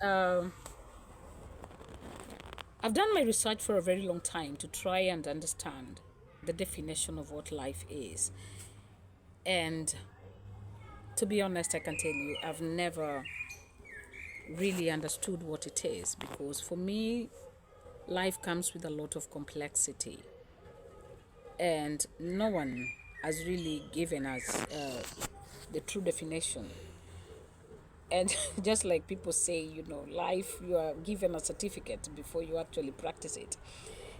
Um, I've done my research for a very long time to try and understand the definition of what life is. And to be honest, I can tell you, I've never really understood what it is because for me, life comes with a lot of complexity. And no one has really given us the true definition. And just like people say, life, you are given a certificate before you actually practice it.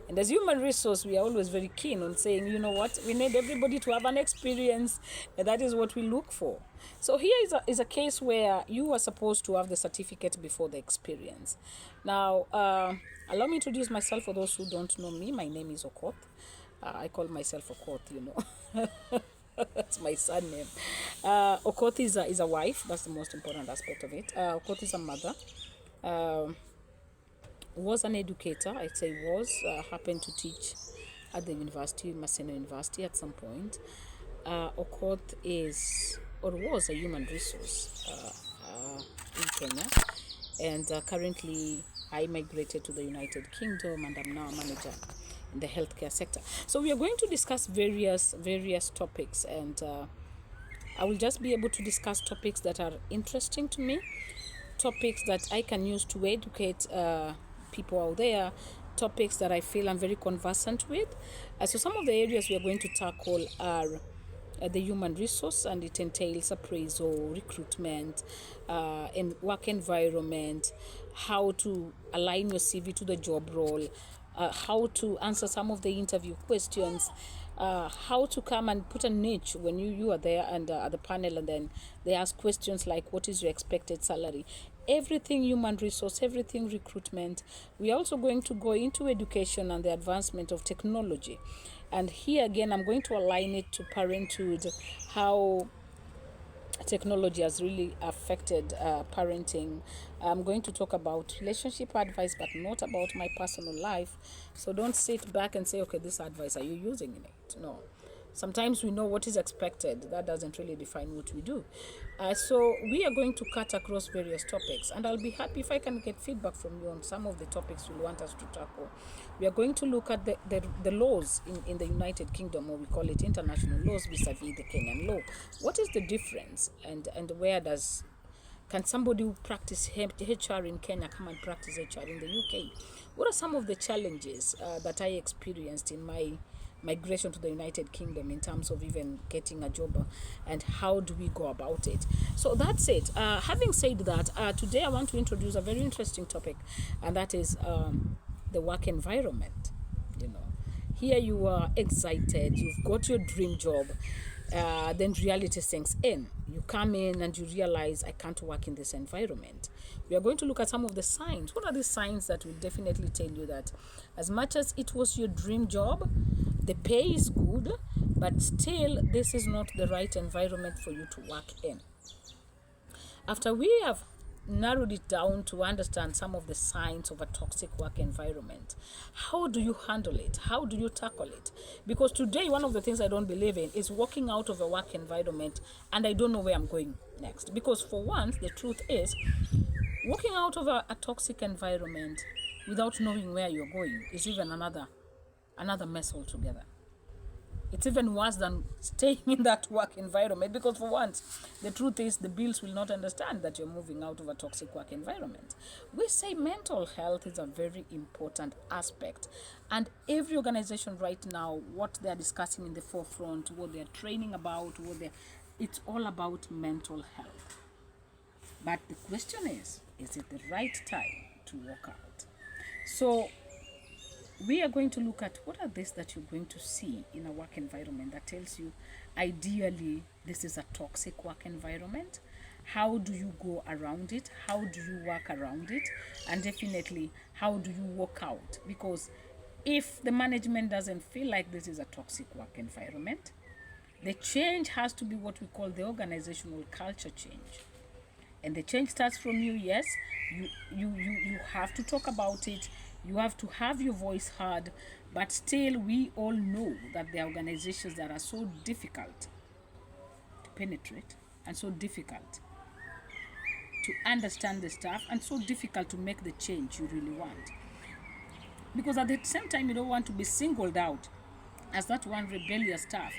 And as human resource, we are always very keen on saying, you know what, we need everybody to have an experience, and that is what we look for. So here is a case where you are supposed to have the certificate before the experience. Now, allow me to introduce myself for those who don't know me. My name is Okoth. I call myself Okoth. That's my surname. Okoth is a wife. That's the most important aspect of it. Okoth is a mother. Was an educator. I'd say was. Happened to teach at the university, Maseno University at some point. Okoth is or was a human resource in Kenya. And currently I migrated to the United Kingdom and I'm now a manager in the healthcare sector. So we are going to discuss various topics, and I will just be able to discuss topics that are interesting to me, topics that I can use to educate people out there, topics that I feel I'm very conversant with. So some of the areas we are going to tackle are the human resource, and it entails appraisal, recruitment, and work environment, how to align your CV to the job role, how to answer some of the interview questions, how to come and put a niche when you are there and at the panel, and then they ask questions like what is your expected salary. Everything human resource, everything recruitment. We are also going to go into education and the advancement of technology, and here again I'm going to align it to parenthood, how technology has really affected parenting. I'm going to talk about relationship advice, but not about my personal life. So don't sit back and say, okay, this advice, are you using it? No. Sometimes we know what is expected. That doesn't really define what we do. So we are going to cut across various topics, and I'll be happy if I can get feedback from you on some of the topics you want us to tackle. We are going to look at the laws in the United Kingdom, or we call it international laws vis-a-vis the Kenyan law. What is the difference, and where does can somebody who practice HR in Kenya come and practice HR in the UK? What are some of the challenges that I experienced in my migration to the United Kingdom in terms of even getting a job, and how do we go about it? So that's it. Having said that, today I want to introduce a very interesting topic, and that is the work environment. You know, here you are excited, you've got your dream job, then reality sinks in. You come in and you realize, I can't work in this environment. We are going to look at some of the signs. What are the signs that will definitely tell you that as much as it was your dream job, the pay is good, but still this is not the right environment for you to work in? After we have narrowed it down to understand some of the signs of a toxic work environment, how do you handle it? How do you tackle it? Because today, one of the things I don't believe in is walking out of a work environment and I don't know where I'm going next. Because for once, the truth is, walking out of a toxic environment without knowing where you're going is even another mess altogether. It's even worse than staying in that work environment, because for once, the truth is the bills will not understand that you're moving out of a toxic work environment. We say mental health is a very important aspect, and every organization right now, what they're discussing in the forefront, what they're training about, it's all about mental health. But the question is it the right time to walk out? So we are going to look at what are these that you're going to see in a work environment that tells you ideally this is a toxic work environment. How do you go around it? How do you work around it? And definitely, how do you walk out? Because if the management doesn't feel like this is a toxic work environment, the change has to be what we call the organizational culture change. And the change starts from you. Yes, you have to talk about it, you have to have your voice heard, but still we all know that there are organizations that are so difficult to penetrate and so difficult to understand the staff and so difficult to make the change you really want. Because at the same time, you don't want to be singled out as that one rebellious staff.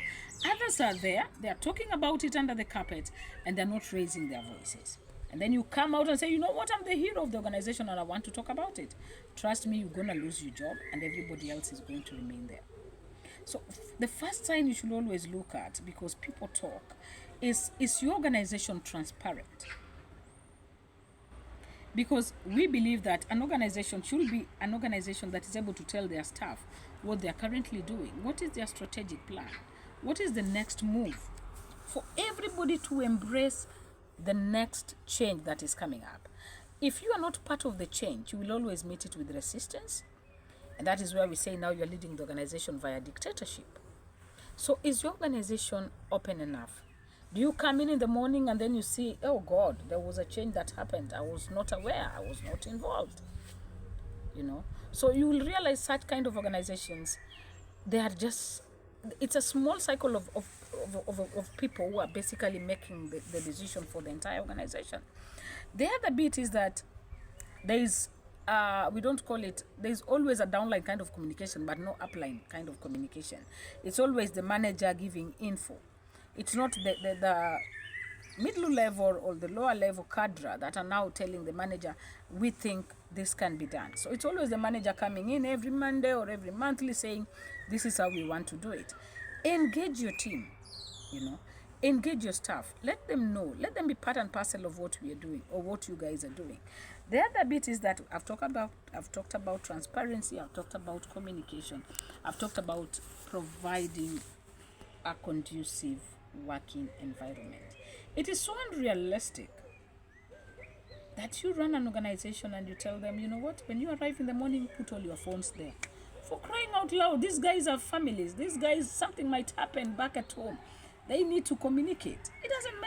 Others are there, they are talking about it under the carpet, and they're not raising their voices. And then you come out and say, you know what, I'm the hero of the organization and I want to talk about it. Trust me, you're going to lose your job and everybody else is going to remain there. So the first sign you should always look at, because people talk, is your organization transparent? Because we believe that an organization should be an organization that is able to tell their staff what they are currently doing, what is their strategic plan, what is the next move, for everybody to embrace the next change that is coming up. If you are not part of the change, you will always meet it with resistance. And that is where we say now you're leading the organization via dictatorship. So is your organization open enough? Do you come in the morning and then you see, oh God, there was a change that happened. I was not aware. I was not involved. You know, so you will realize such kind of organizations, they are just, it's a small cycle of people who are basically making the decision for the entire organization. The other bit is that there is, we don't call it, there's always a downline kind of communication, but no upline kind of communication. It's always the manager giving info. It's not the middle level or the lower level cadre that are now telling the manager, we think this can be done. So it's always the manager coming in every Monday or every monthly saying, this is how we want to do it. Engage your team, you know, engage your staff. Let them know, let them be part and parcel of what we are doing or what you guys are doing. The other bit is that I've talked about transparency, I've talked about communication, I've talked about providing a conducive working environment. It is so unrealistic that you run an organization and you tell them, you know what, when you arrive in the morning, put all your phones there. For crying out loud, these guys have families. These guys, something might happen back at home. They need to communicate. It doesn't matter.